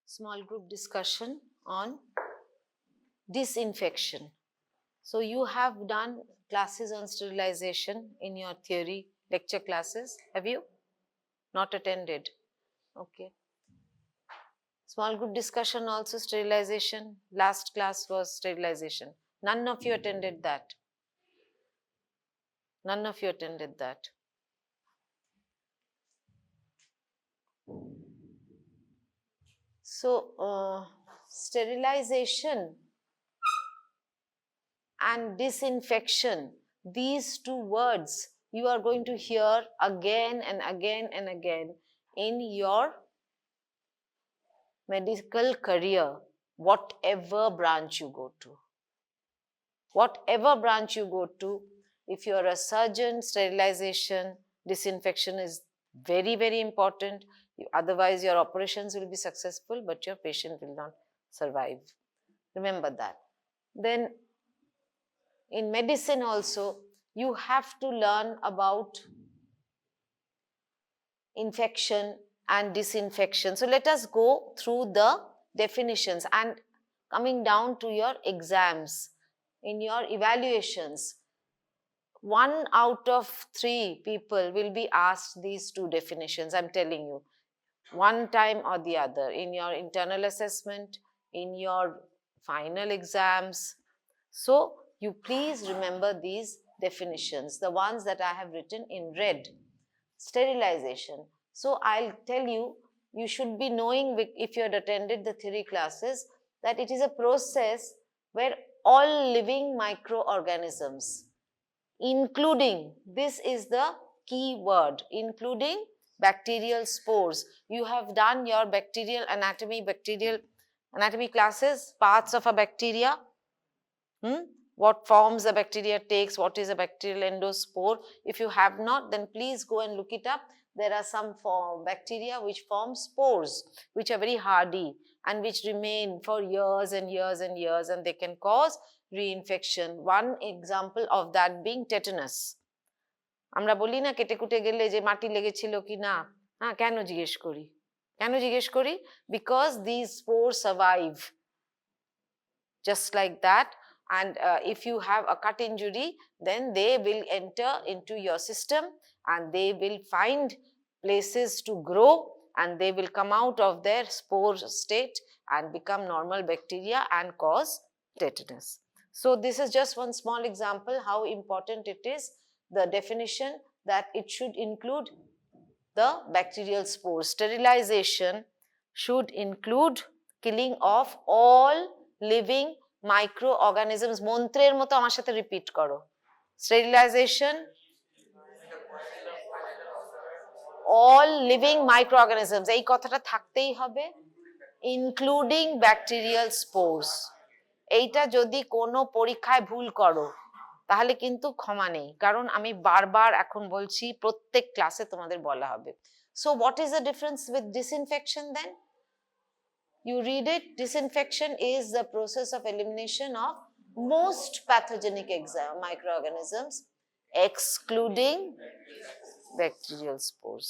small group discussion on disinfection. So you have done classes on sterilization in your theory lecture classes, have you? Not attended? Okay. Small group discussion also sterilization. Last class was sterilization. None of you attended that. None of you attended that. So, sterilization and disinfection, these two words you are going to hear again and again and again in your medical career, whatever branch you go to. Whatever branch you go to, if you are a surgeon, sterilization, disinfection is very, very important. Otherwise, your operations will be successful, but your patient will not survive. Remember that. Then, in medicine also, you have to learn about infection and disinfection. So, let us go through the definitions and coming down to your exams, in your evaluations. 1 out of 3 people will be asked these two definitions, I'm telling you, one time or the other, in your internal assessment, in your final exams. So, you please remember these definitions, the ones that I have written in red. Sterilization. So, I'll tell you, you should be knowing, if you had attended the theory classes, that it is a process where all living microorganisms, including, this is the key word, including bacterial spores. You have done your bacterial anatomy classes, parts of a bacteria, what forms a bacteria takes, what is a bacterial endospore. If you have not, then please go and look it up. There are some bacteria which form spores, which are very hardy and which remain for years and years and years, and they can cause reinfection. One example of that being tetanus. আমরা বলি না কেটে কুটে গেলে যে মাটি লেগেছিল কি না, কেন জিজ্ঞেস করি? কেন জিজ্ঞেস করি? Because these spores survive just like that. And if you have a cut injury, then they will enter into your system and they will find places to grow and they will come out of their spore state and become normal bacteria and cause tetanus. So, this is just one small example how important it is, the definition that it should include the bacterial spores. Sterilization should include killing of all living microorganisms. মন্ত্রের মতো আমার সাথে repeat করো। Sterilization, all living microorganisms, এই কথাটা থাকতেই হবে, including bacterial spores. এইটা যদি কোনো পরীক্ষায় ভুল করো তাহলে কিন্তু ক্ষমা নেই, কারণ আমি বারবার এখন বলছি, প্রত্যেক ক্লাসে তোমাদের বলা হবে। So what is the difference with disinfection then? You read it. Disinfection is the process of elimination of most pathogenic microorganisms, excluding bacterial spores.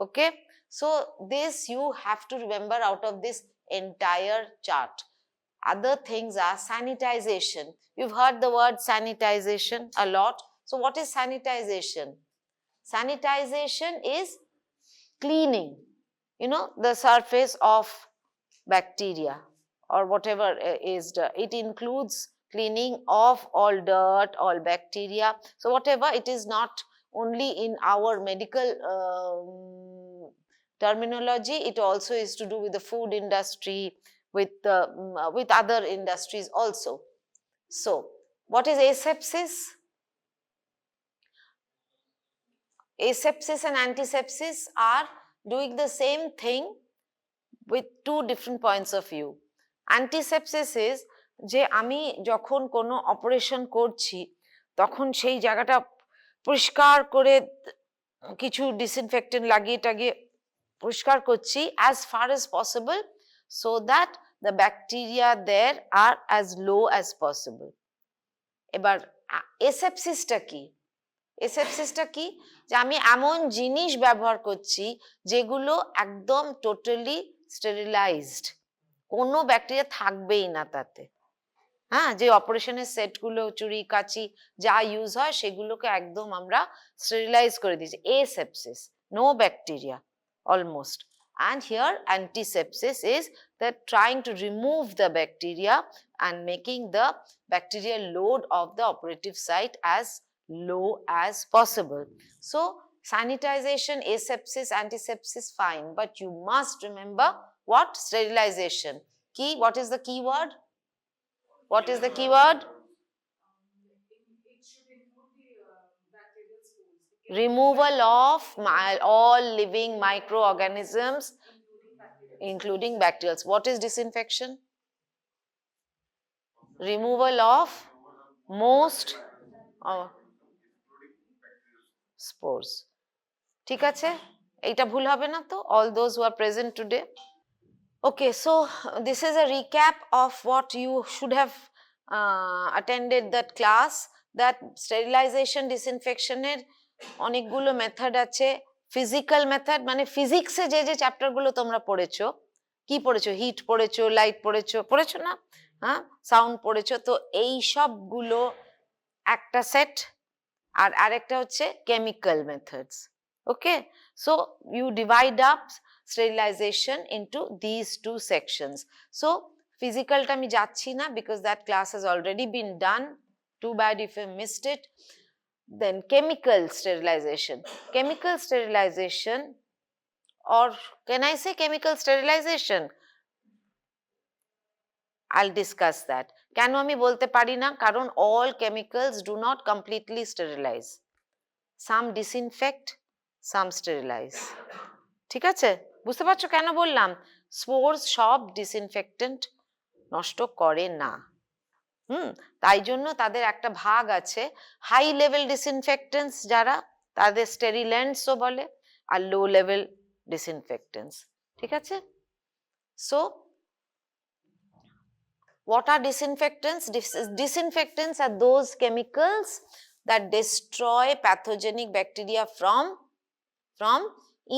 Okay, so this you have to remember out of this entire chart. Other things are sanitization. You've heard the word sanitization a lot. So what is sanitization? Sanitization is cleaning, you know, the surface of bacteria or whatever is. It includes cleaning of all dirt, all bacteria. So whatever, it is not only in our medical terminology, it also is to do with the food industry, with other industries also. So what is asepsis? Asepsis and antisepsis are doing the same thing with two different points of view. Antisepsis is যে আমি যখন কোনো operation করছি তখন সেই জায়গাটা পরিষ্কার করে কিছু ডিসইনফেক্টেন্ট লাগিয়ে টাগিয়ে পরিষ্কার করছি as far as possible, so that the bacteria there are as low as possible. এবার asepsisটা কি? asepsisটা কি? যে আমি এমন জিনিস ব্যবহার করছি যেগুলো একদম টোটালি স্টেরিলাইজড, কোনো ব্যাকটেরিয়া থাকবেই না তাতে। হ্যাঁ, যে অপারেশনের সেটগুলো চুরি কাচি যা ইউজ হয় সেগুলোকে একদম আমরা স্টেরিলাইজ করে দিয়েছি। asepsis, no bacteria almost. And here antisepsis is that trying to remove the bacteria and making the bacterial load of the operative site as low as possible. So sanitization, asepsis, antisepsis, fine, but you must remember what? Sterilization. Key, what is the key word? What is the keyword? It should include the bacterial spores. Removal of all living microorganisms, including bacterials. What is disinfection? Removal of most spores. ঠিক আছে, এইটা ভুল হবে না তো? All those who are present today. Okay, so this is a recap of what you should have attended that class, that sterilization disinfection এর অনেকগুলো method আছে। ফিজিক্যাল মেথড মানে ফিজিক্সে যে যে চ্যাপ্টার গুলো তোমরা পড়েছো, কি পড়েছো? হিট পড়েছো, লাইট পড়েছো না? হ্যাঁ, সাউন্ড পড়েছো। তো এই সবগুলো একটা সেট, আর আরেকটা হচ্ছে chemical methods. Okay, so you divide up sterilization into these two sections. So physicalটা আমি যাচ্ছি না because that class has already been done. Too bad if you missed it. Then chemical sterilization. Chemical sterilization, or can I say chemical sterilization? I'll discuss that. কেন আমি বলতে পারি না? কারণ all chemicals do not completely sterilize. Some disinfect, some sterilize. ঠিক আছে, বুঝতে পারছো কেন বললাম? স্পোর্স সব ডিসইনফেক্টেন্ট নষ্ট করে না। তাই জন্য তাদের একটা ভাগ আছে, হাই লেভেল ডিসইনফেক্টেন্টস যারা, তাদের স্টেরিল্যান্ডসও বলে, আর লো লেভেল ডিসইনফেক্টেন্টস। ঠিক আছে, so what are disinfectants? Disinfectants are those chemicals that destroy pathogenic bacteria from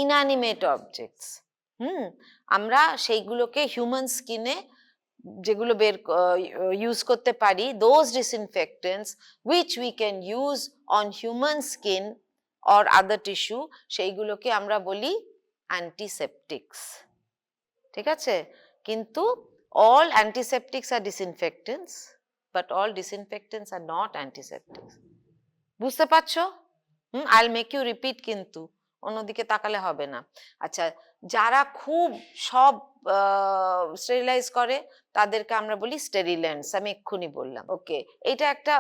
inanimate objects. আমরা সেইগুলোকে হিউম্যান স্কিনে যেগুলো ইউজ করতে পারি, those disinfectants which we can use on human skin or other tissue, সেইগুলোকে আমরা বলি antiseptics। ঠিক আছে, কিন্তু all antiseptics are disinfectants, but all disinfectants are not antiseptics. বুঝতে পারছো? I'll make you repeat, কিন্তু অন্যদিকে তাকালে হবে না। আচ্ছা, যারা খুব সব স্টেরিলাইজ করে তাদেরকে আমরা বলি স্টেরিল্যান্ডস, আমি এক্ষুনি বললাম। ওকে, এটা একটা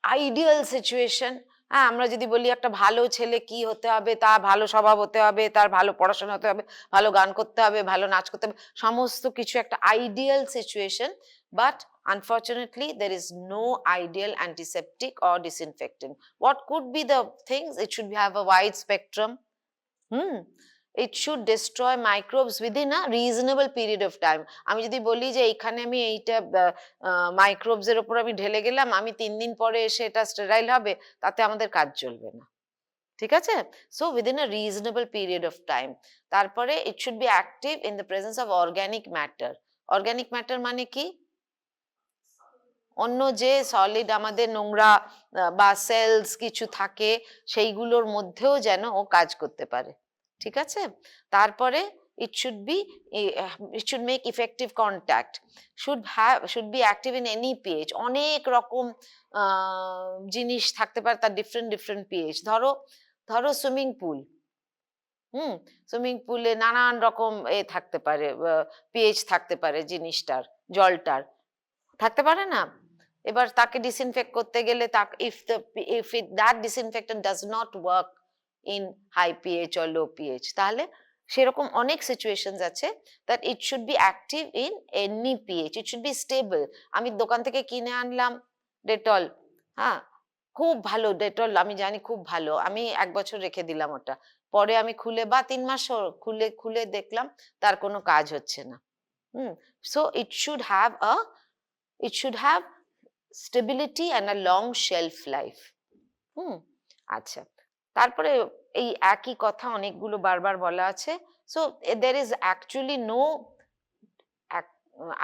আইডিয়াল সিচুয়েশন। হ্যাঁ, আমরা যদি বলি একটা ভালো ছেলে কি হতে হবে, তার ভালো স্বভাব হতে হবে, তার ভালো পড়াশোনা হতে হবে, ভালো গান করতে হবে, ভালো নাচ করতে হবে, সমস্ত কিছু একটা ideal situation. But unfortunately there is no ideal antiseptic or disinfectant. What could be the things? It should have a wide spectrum. It should destroy microbes within a reasonable period of time. আমি যদি বলি যে এখানে আমি এইটা microbes এর উপর আমি ঢেলে গেলাম, আমি 3 দিন পরে এসে এটা স্টেরাইল হবে, তাতে আমাদের কাজ চলবে না। ঠিক আছে, so within a reasonable period of time. তারপরে it should be active in the presence of organic matter. Organic matter মানে কি? অন্য যে সলিড আমাদের নোংরা বা সেলস কিছু থাকে সেইগুলোর মধ্যেও যেন ও কাজ করতে পারে। ঠিক আছে, তারপরে it should make effective contact, should be active in any pH. অনেক রকম জিনিস থাকতে পারে, তার ডিফারেন্ট pH। ধরো সুইমিং পুল, সুইমিং পুলে নানান রকম থাকতে পারে, pH থাকতে পারে, জিনিসটার জলটার থাকতে পারে না? এবার তাকে ডিসইনফেক্ট করতে গেলে if that disinfectant does not work in high pH or low pH, তাহলে সেরকম অনেক সিচুয়েশনস আছে that it should be active in any pH. It should be stable. আমি দোকান থেকে কিনে আনলাম ডেটল, হ্যাঁ, খুব ভালো ডেটল, আমি জানি খুব ভালো, আমি 1 বছর রেখে দিলাম ওটা, পরে আমি খুলে বা 3 মাস খুলে দেখলাম তার কোনো কাজ হচ্ছে না। So it should have stability and a long shelf life. আচ্ছা, তারপরে এই একই কথা অনেকগুলো বারবার বলা আছে, So there is actually no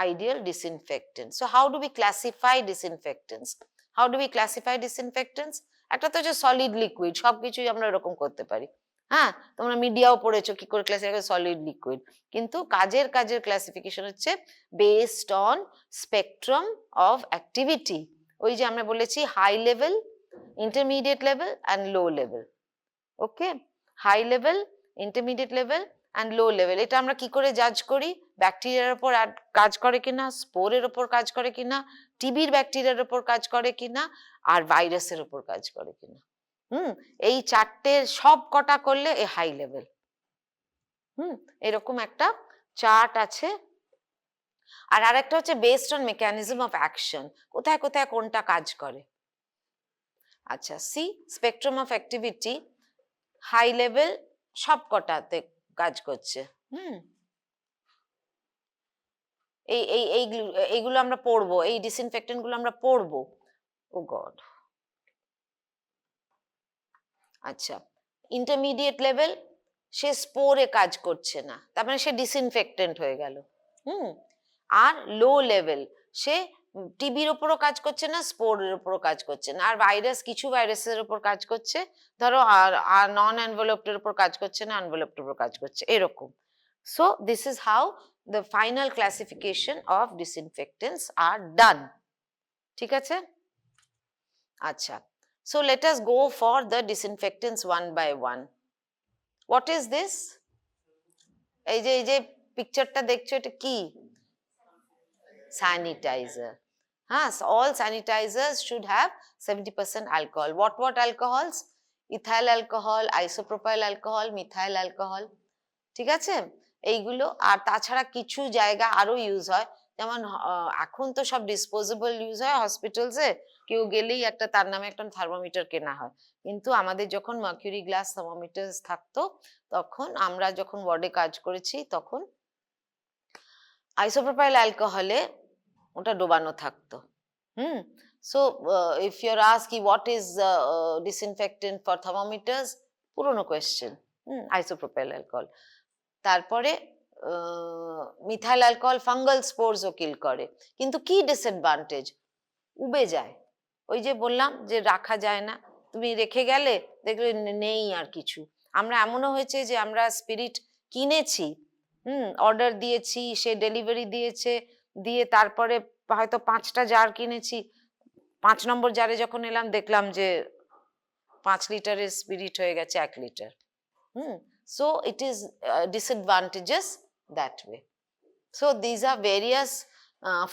ideal disinfectant. So how do we classify disinfectants? How do we classify disinfectants? একটা তো হচ্ছে সলিড লিকুইড, সবকিছুই আমরা এরকম করতে পারি। হ্যাঁ, তোমরা মিডিয়াও পড়েছো কি করে ক্লাসিফাই সলিড লিকুইড, কিন্তু কাজের ক্লাসিফিকেশন হচ্ছে based on spectrum of activity. ওই যে আমরা বলেছি high level, intermediate level and low level. Okay, high level, intermediate level and low level. এটা আমরা কি করে জাজ করি? ব্যাকটেরিয়ার উপর কাজ করে কিনা, স্পোরের উপর কাজ করে কিনা, টিবির ব্যাকটেরিয়ার উপর কাজ করে কিনা, আর ভাইরাসের উপর কাজ করে কিনা। এই চারটে সব কটা করলে এ হাই লেভেল। এরকম একটা চার্ট আছে। আর আরেকটা হচ্ছে based on mechanism of action, কোথায় কোথায় কোনটা কাজ করে। আচ্ছা, see spectrum of activity, high level সব কটাতে কাজ করছে। এইগুলো আমরা পড়বো, এই ডিসইনফেক্টেন্ট গুলো আমরা পড়বো। ও গড। আচ্ছা, ইন্টারমিডিয়েট লেভেল, সে স্পোরে কাজ করছে না, তার মানে সে ডিসইনফেক্টেন্ট হয়ে গেল। আর লো লেভেল, সে টিবির উপরও কাজ করছে না, স্পোরের উপরও কাজ করছে না, আর ভাইরাস কিছু ভাইরাসের উপর কাজ করছে ধরো, আর নন এনভেলপড এর উপর কাজ করছে না, এনভেলপড এর উপর কাজ করছে, এরকম। So this is how the final classification of disinfectants are done. ঠিক আছে? আচ্ছা, so let us go for the disinfectants one by one. What is this? এই যে পিকচারটা দেখছো, এটা কি? Sanitizer. All sanitizers should have 70% alcohol. What alcohols? Ethyl alcohol, isopropyl alcohol, methyl alcohol. ঠিক আছে? এইগুলো। আর তাছাড়া কিছু জায়গা আরো ইউজ হয়, যেমন এখন তো সব ডিসপোজেবল ইউজ হয় হসপিটালসে, কেউ গেলেই একটা তার নামে একটা থার্মোমিটার কেনা হয়। কিন্তু আমাদের যখন মার্কিউরি গ্লাস থার্মোমিটার থাকতো, তখন আমরা যখন ওয়ার্ডে কাজ করেছি, তখন আইসোপ্রোপাইল অ্যালকোহলে ওটা ডোবানো থাকতো। So if your ask what is disinfectant for thermometers, পুরনো কোয়েশ্চেন। Isopropyl alcohol. তারপরে মিথাইল অ্যালকোহল ফাঙ্গাল স্পোরসও কিল করে, কিন্তু কি ডিসঅ্যাডভান্টেজ? উবে যায়। ওই যে বললাম যে রাখা যায় না, তুমি রেখে গেলে দেখলে নেই আর কিছু। আমরা এমনও হয়েছে যে আমরা স্পিরিট কিনেছি, অর্ডার দিয়েছি, সে ডেলিভারি দিয়েছে, দিয়ে তারপরে হয়তো 5টা জার কিনেছি, 5 নম্বর জারে যখন এলাম দেখলাম যে 5 লিটারের স্পিরিট হয়ে গেছে 1 litre. So it is disadvantageous that way. So these are various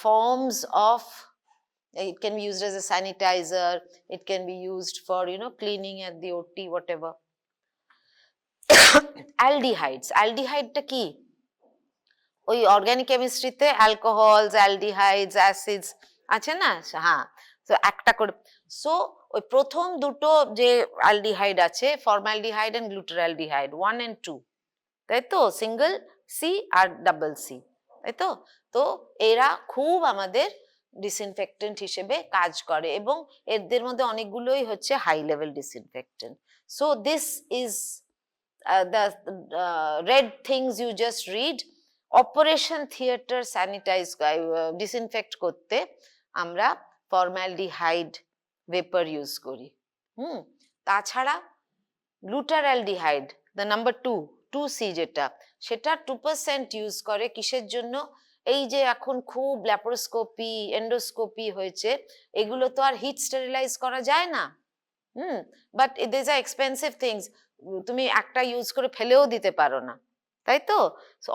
forms of, it can be used as a sanitizer, it can be used for cleaning at the OT, whatever. Aldehydes, aldehyde টা কি? ওই organic কেমিস্ট্রিতে alcohols, aldehydes, acids আছে না? হ্যাঁ, তো একটা করে। So ওই প্রথম দুটো যে অ্যালডিহাইড আছে, ফর্মালডিহাইড এন্ড গ্লুটারালডিহাইড 1 and 2, তাই তো? সিঙ্গেল সি আর ডাবল সি, তাই তো? তো এরা খুব আমাদের ডিসইনফেক্টেন্ট হিসেবে কাজ করে, এবং এদের মধ্যে অনেকগুলোই হচ্ছে high level disinfectant. So this is the red things you just read. Operation theatre sanitize disinfect করতে আমরা ফর্মালডিহাইড ভেপার ইউজ করি। তাছাড়া গ্লুটারালডিহাইড, দ্য নাম্বার 2C যেটা, সেটা 2% ইউজ করে কিসের জন্য? এই যে এখন খুব ল্যাপারোস্কোপি, এন্ডোস্কোপি হয়েছে, এগুলো তো আর হিট স্টেরিলাইজ করা যায় না। But this are expensive things, তুমি একটা ইউজ করে ফেলেও দিতে পারো না, তাই তো?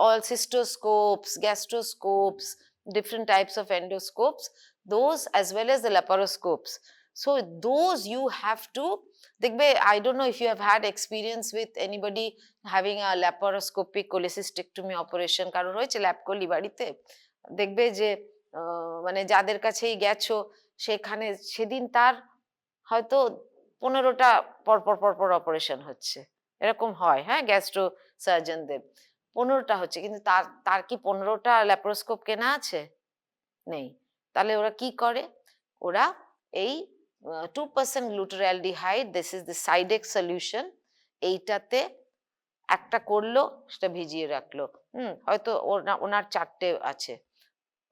All cystoscopes, gastroscopes, different types of endoscopes, those as well as the laparoscopes. So those you have to, দেখবে, I don't know if you have had experience with anybody having a laparoscopic cholecystectomy operation, কারণ হয়েছে ল্যাপকলি বাড়িতে, দেখবে যে মানে যাদের কাছেই গেছো, সেখানে সেদিন তার হয়তো 15টা পরপর অপারেশন হচ্ছে, এরকম হয়। হ্যাঁ, গ্যাস্ট্রো সার্জনদের 15টা হচ্ছে, কিন্তু তার কি 15টা ল্যাপারোস্কোপ কেনা আছে? নেই। তাহলে ওরা কি করে? ওরা এই 2% glutaraldehyde, this is the Cidex solution, এইটাতে একটা করলো, সেটা ভিজিয়ে রাখলো। হয়তো ওনার 4টে আছে,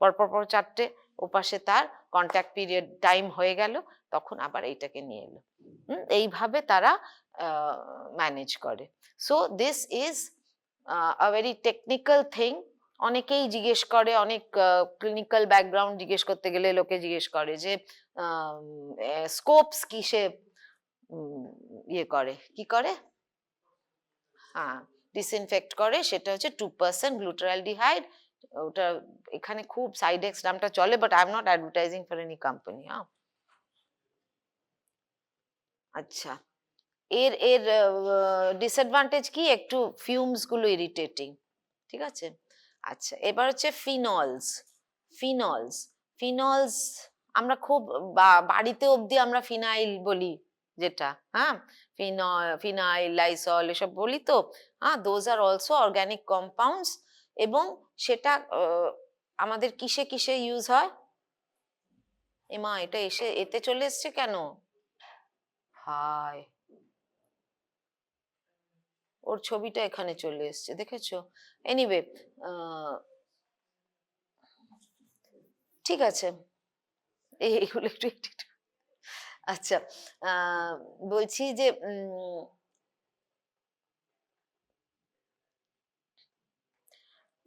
পর চারটে, ওপাশে তার কন্ট্যাক্ট পিরিয়ড টাইম হয়ে গেল, তখন আবার এইটাকে নিয়ে এলো। এইভাবে তারা ম্যানেজ করে। So this is a very technical thing. অনেকেই জিজ্ঞেস করে, অনেক ক্লিনিক্যাল ব্যাকগ্রাউন্ড জিজ্ঞেস করতে গেলে লোকে জিজ্ঞেস করে যে স্কোপস কিসে ইয়ে করে, কি করে, হ্যাঁ ডিসইনফেক্ট করে, সেটা হচ্ছে 2% গ্লুটারালডিহাইড। ওটা এখানে খুব সাইডেক্স নামটা চলে, but I am not advertising for any company. হ্যাঁ, আচ্ছা, এর এর ডিসঅ্যাডভান্টেজ কি, একটু ফিউমস গুলো ইরিটেটিং, ঠিক আছে। আচ্ছা, এবার হচ্ছে ফিনলস। ফিনলস ফিনলস আমরা খুব বাড়িতে অবধি আমরা ফিনাইল বলি, যেটা, হ্যাঁ, ফিনাইল, লাইসল এসব বলি তো, হ্যাঁ, those are also organic compounds. এবং সেটা আমাদের কিসে কিসে ইউজ হয়, এমা এটা এসে এতে চলে এসছে কেন, হায়, ওর ছবিটা এখানে চলে এসছে, দেখেছো? এনিওয়ে, ঠিক আছে, এইগুলো একটু আচ্ছা, বলছি যে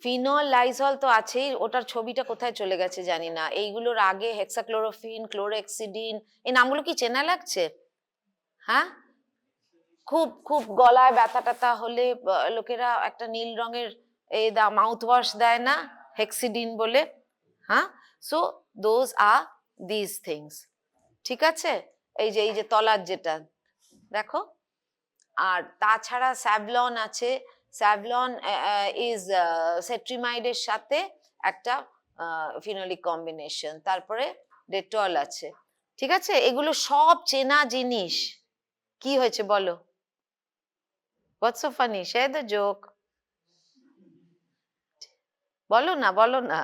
ফিনল, লাইজল তো আছেই, ওটার ছবিটা কোথায় চলে গেছে জানি না। এইগুলোর আগে হেক্সাক্লোরোফিন, ক্লোরোহেক্সিডিন, এই নামগুলো কি চেনা লাগছে? হ্যাঁ, খুব খুব গলায় ব্যথা ট্যাথা হলে লোকেরা একটা নীল রঙের এই মাউথ ওয়াশ দেয় না, হেক্সিডিন বলে, হ্যাঁ। So those are this things, ঠিক আছে। এই যে তলার যেটা দেখো, আর তাছাড়া স্যাভলন আছে। স্যাভলন ইজ সেট্রিমাইডের সাথে একটা ফিনোলিক কম্বিনেশন। তারপরে ডেটল আছে, ঠিক আছে। এগুলো সব চেনা জিনিস। কি হয়েছে বলো? What's so funny? Share the joke. বলো না, বলো না।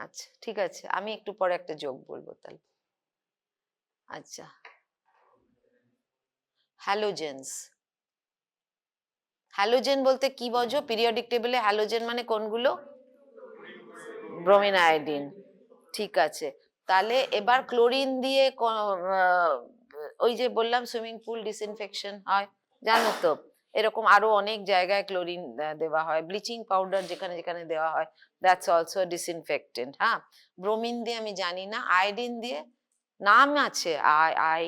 আচ্ছা, ঠিক আছে, আমি একটু পরে একটা জোক বলবো তাহলে। আচ্ছা, হ্যালোজেন্স। হ্যালোজেন বলতে কি বোঝো? পিরিয়ডিক টেবিলে হ্যালোজেন মানে কোনগুলো? ব্রোমিন, আয়োডিন, ঠিক আছে। তাহলে এবার ক্লোরিন দিয়ে ওই যে বললাম সুইমিং পুল ডিসইনফেকশন হয়, জানো তো, এরকম আরো অনেক জায়গায় ক্লোরিন দেওয়া হয়, ব্লিচিং পাউডার যেখানে যেখানে দেওয়া হয়, দ্যাটস অলসো ডিসইনফেক্টেন্ট। হ্যাঁ, ব্রোমিন দিয়ে আমি জানি না, আয়োডিন দিয়ে নাম আছে, আই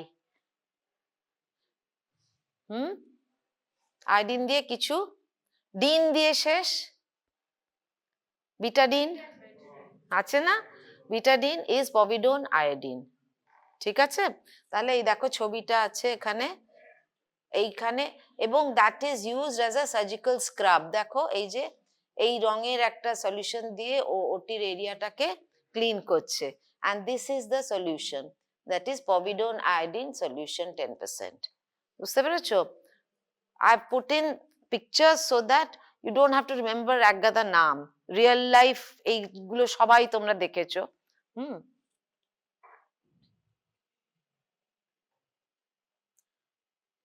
আয়োডিন দিয়ে কিছু, ডিন দিয়ে শেষ, বিটাডিন আছে না, বিটাডিন ইজ পভিডোন আয়োডিন, ঠিক আছে। তাহলে এই দেখো ছবিটা আছে এখানে, এইখানে, এবং that is used as a surgical scrub. দেখো এই যে এই রঙের একটা সলিউশন দিয়ে ওটির এরিয়াটাকে ক্লিন করছে, and this is the solution, that is povidone iodine solution 10%। বুঝতে পেরেছো? I put in pictures so that you don't have to remember একগাদা নাম, রিয়েল লাইফ এইগুলো সবাই তোমরা দেখেছো।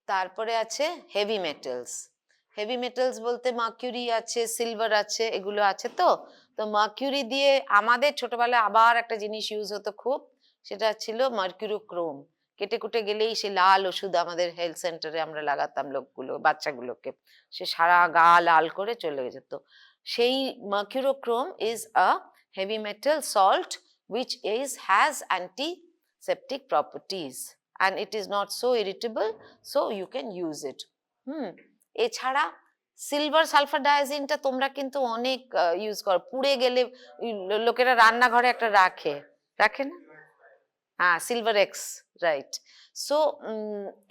তারপরে আছে হেভি মেটালস। হেভি মেটালস বলতে মার্কিউরি আছে, সিলভার আছে, এগুলো আছে তো। তো মার্কিউরি দিয়ে আমাদের ছোটবেলায় আবার একটা জিনিস ইউজ হতো খুব, সেটা ছিল মার্কিউরোক্রোম। কেটে কুটে গেলেই সে লাল ওষুধ আমাদের হেলথ সেন্টারে আমরা লাগাতাম লোকগুলো, বাচ্চাগুলোকে, সে সারা গা লাল করে চলে যেত। সেই mercurochrome is a heavy metal salt which has antiseptic properties and it is not so irritable, so you can use it. এছাড়া সিলভার সালফার ডায়াজিনটা তোমরা কিন্তু অনেক ইউজ করো, পুড়ে গেলে লোকেরা রান্নাঘরে একটা রাখে, রাখে না? হ্যাঁ, সিলভার এক্স, রাইট। সো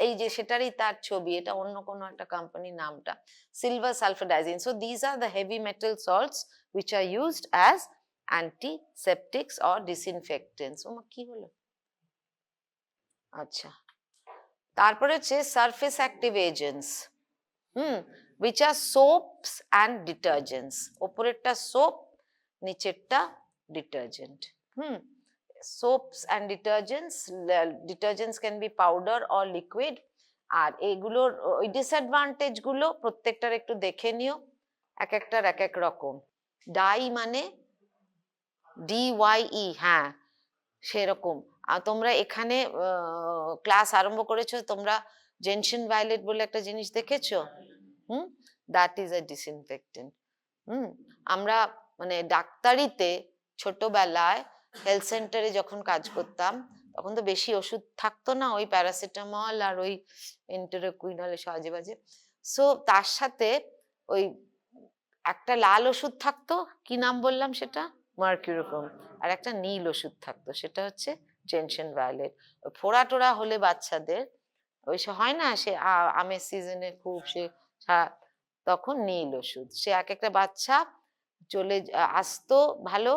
এই যে সেটারই তার ছবি, এটা অন্য কোনো একটা কোম্পানির নামটা, silver sulphur diazine. So this are the heavy metal salts which are used as antiseptics or disinfectants. ও কি হলো? আচ্ছা, তারপরে হচ্ছে surface active agents, which are soaps and detergents. ওপরেরটা সোপ, নিচেরটা detergent. soaps and detergents, detergents can be powder or liquid, আর এগুলোর ওই ডিসঅ্যাডভান্টেজ গুলো প্রত্যেকটার একটু দেখে নিও, এক একটার এক এক রকম। ডাই মানে DYE, হ্যাঁ সেরকম। আর তোমরা এখানে ক্লাস আরম্ভ করেছো, তোমরা জেনশন ভায়োলেট বলে একটা জিনিস দেখেছো? That is a disinfectant. আমরা মানে ডাক্তারিতে ছোটবেলায় হেলথ সেন্টারে যখন কাজ করতাম তখন তো বেশি ওষুধ থাকতো না, ওই প্যারাসিটামল আর ওই এন্টেরোকুইনাল সাজে বাজে। সো তার সাথে ওই একটা লাল ওষুধ থাকতো, কি নাম বললাম সেটা, মার্কিউরিকম, আর একটা নীল ওষুধ থাকতো, সেটা হচ্ছে জেনশন ভায়োলেট। ফোড়া টোড়া হলে বাচ্চাদের ওই হয় না, সে আমের সিজনে খুব সে তখন নীল ওষুধ, সে এক একটা বাচ্চা চলে আসতো ভালো,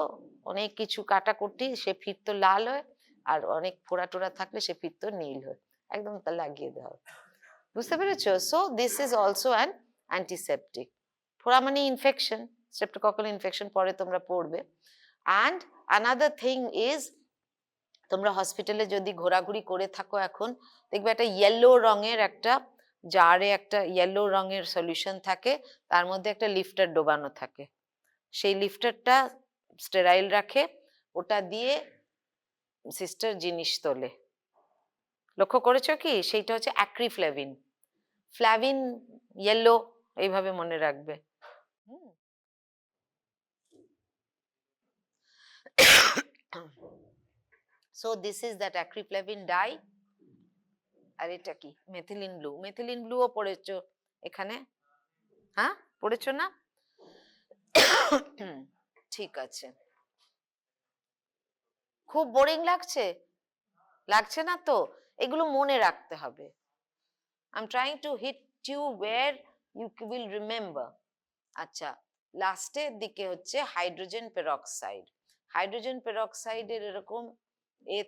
অনেক কিছু কাটাকুটি, সে ফিরতো লাল হয়, আর অনেক ফোড়া টোড়া থাকলে সে ফিরতো নীল হয়, একদম তা লাগিয়ে দেওয়া। বুঝতে পেরেছো? So this is also an antiseptic. ফোড়া মানে ইনফেকশন, স্ট্রেপ্টোকক্কাল ইনফেকশন পরে তোমরা পড়বে। অ্যান্ড আনাদার থিং ইজ, তোমরা হসপিটালে যদি ঘোরাঘুরি করে থাকো এখন দেখবে একটা ইয়েলো রঙের একটা জারে একটা ইয়েলো রঙের সলিউশন থাকে, তার মধ্যে একটা লিফটার ডোবানো থাকে, সেই লিফটারটা স্টেরাইল রাখে, ওটা দিয়ে সিস্টার জিনিস তোলে। লক্ষ্য করেছো কি? সেইটা হচ্ছে অ্যাক্রিফ্ল্যাভিন, ফ্ল্যাভিন ইয়েলো, এইভাবে মনে রাখবে। So this is that acryflavin dye. আর এটা কি? মেথিলিন ব্লু। মেথিলিন ব্লুও পড়েছো এখানে, হ্যাঁ পড়েছো না? ঠিক আছে। খুব বোরিং লাগছে? লাগছে না তো? এগুলো মনে রাখতে হবে। I'm trying to hit you where you will remember. আচ্ছা, লাস্টের দিকে হচ্ছে হাইড্রোজেন পেরক্সাইড। হাইড্রোজেন পেরক্সাইডের এরকম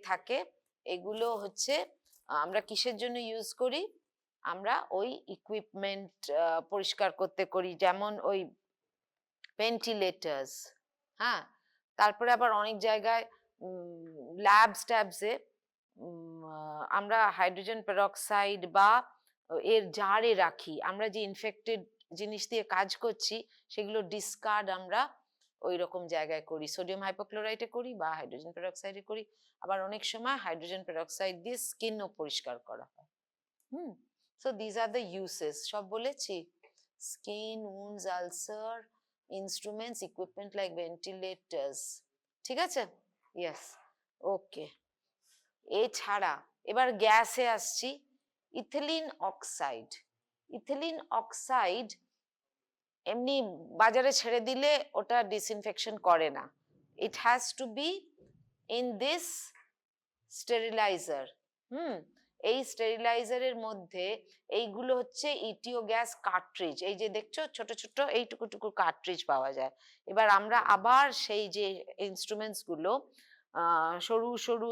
থাকে, এগুলো হচ্ছে আমরা কিসের জন্য ইউজ করি? আমরা ওই ইকুইপমেন্ট পরিষ্কার করতে করি, যেমন ওই ভেন্টিলেটার্স, হ্যাঁ, তারপরে আবার অনেক জায়গায় ল্যাবস ট্যাবসে আমরা হাইড্রোজেন পেরক্সাইড বা এর জারে রাখি। আমরা যে ইনফেক্টেড জিনিস দিয়ে কাজ করছি সেগুলো ডিসকার্ড আমরা ওই রকম জায়গায় করি, সোডিয়াম হাইপোক্লোরাইটে করি বা হাইড্রোজেন পেরক্সাইডে করি। আবার অনেক সময় হাইড্রোজেন পেরক্সাইড দিয়ে স্কিনও পরিষ্কার করা হয়। So this are the uses, সব বলেছি। Skin, wounds, ulcers, instruments, equipment like ventilators, ঠিক আছে? Yes, okay. এছাড়া এবার গ্যাসে আসছি, ইথিলিন অক্সাইড। ইথিলিন অক্সাইড এমনি বাজারে ছেড়ে দিলে ওটা ডিসইনফেকশন করে না, it has to be in this steriliser. এই স্টেরিলাইজারের মধ্যে এইগুলো হচ্ছে ইটিও গ্যাস কার্ট্রিজ, এই যে দেখছো ছোট ছোট এইটুকু টুকু কার্ট্রিজ পাওয়া যায়। এবার আমরা আবার সেই যে ইনস্ট্রুমেন্টস গুলো, সরু সরু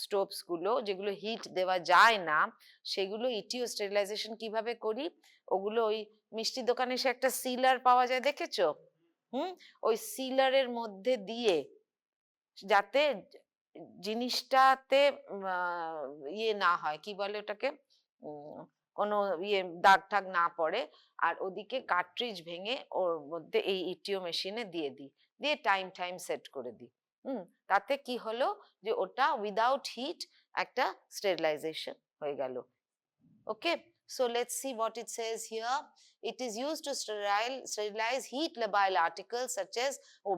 স্টোপস গুলো যেগুলো হিট দেওয়া যায় না, সেগুলো ইটিও স্টেরিলাইজেশন কিভাবে করি? ওগুলো ওই মিষ্টি দোকানে সে একটা সিলার পাওয়া যায়, দেখেছো? ওই সিলারের মধ্যে দিয়ে, যাতে জিনিসটাতে ইয়ে না হয়, কি বলে ওটাকে, কোনো ইয়ে দাগ টাগ না পড়ে, আর ওদিকে কার্ট্রিজ ভেঙে ওর মধ্যে এই ইটিও মেশিনে দিয়ে দিই, দিয়ে টাইম সেট করে দিই। তাতে কি হলো যে ওটা উইদাউট হিট একটা স্টেরিলাইজেশন হয়ে গেল। ওকে, so let's see what it says here. It is used to sterilize heat labile articles such as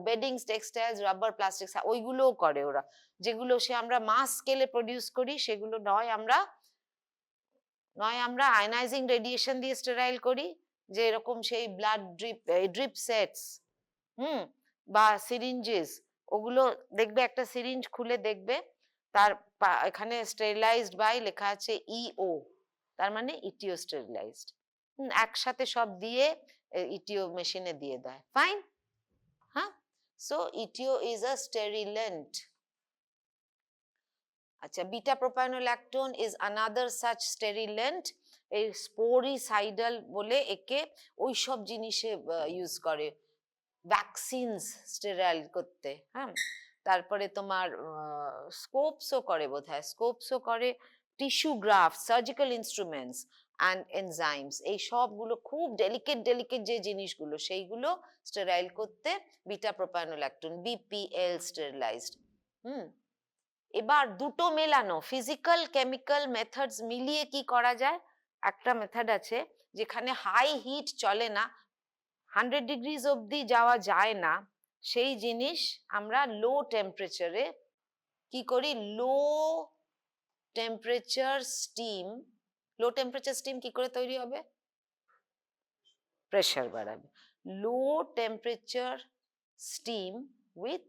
beddings, textiles, rubber, plastics, ওইগুলোও করে ওরা, যেগুলো সে আমরা মাস স্কেলে প্রডিউস করি, সেগুলো নয় আমরা আয়নাইজিং রেডিয়েশন দিয়ে স্টেরাইল করি, যে এরকম সেই ব্লাড ড্রিপ সেটস, বা সিরিঞ্জেস, ওগুলো দেখবে একটা সিরিঞ্জ খুলে দেখবে তার এখানে স্টেরিলাইজড বাই লেখা আছে ইও, তার মানে ইটিও স্টেরিলাইজড। একসাথে সব দিয়ে ইটিও মেশিনে দিয়ে দেয়, ফাইন। হ্যাঁ, সো ইটিও ইজ আ স্টেরিলেন্ট। আচ্ছা, beta propanolactone is another such sterilant. এই স্পোরিসাইডাল বলে একে ওই সব জিনিসে ইউজ করে, ভ্যাকসিনস স্টেরাইল করতে। হ্যাঁ, তারপরে তোমার স্কোপসও করে, বোধহয় স্কোপসও করে, tissue graft, surgical instruments and enzymes, এই সবগুলো খুব ডেলিকেট যে জিনিসগুলো সেইগুলো স্টেরাইল করতে বিটা প্রোপানোল্যাকটোন বিপিএল স্টেরিলাইজড। এবার দুটো মেলানো ফিজিক্যাল কেমিক্যাল মেথডস মিলিয়ে কি করা যায়, একটা মেথড আছে যেখানে হাই হিট চলে না, 100 ডিগ্রিজ অবধি যাওয়া যায় না, সেই জিনিস আমরা লো টেম্পারেচারে কি করি, লো টেম্পারেচার স্টিম। লো টেম্পারেচার স্টিম কি করে তৈরি হবে, প্রেশার বাড়াবে, লো temperature steam with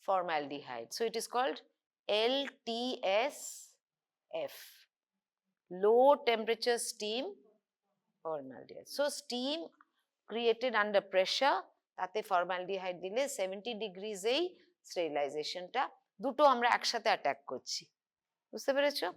formaldehyde, so it is called LTSF, low temperature steam formaldehyde. So steam created under pressure, তাতে formaldehyde দিলে 70 ডিগ্রিজ এই স্টেরিলাইজেশনটা, দুটো আমরা একসাথে অ্যাটাক করছি, বুঝতে পেরেছো?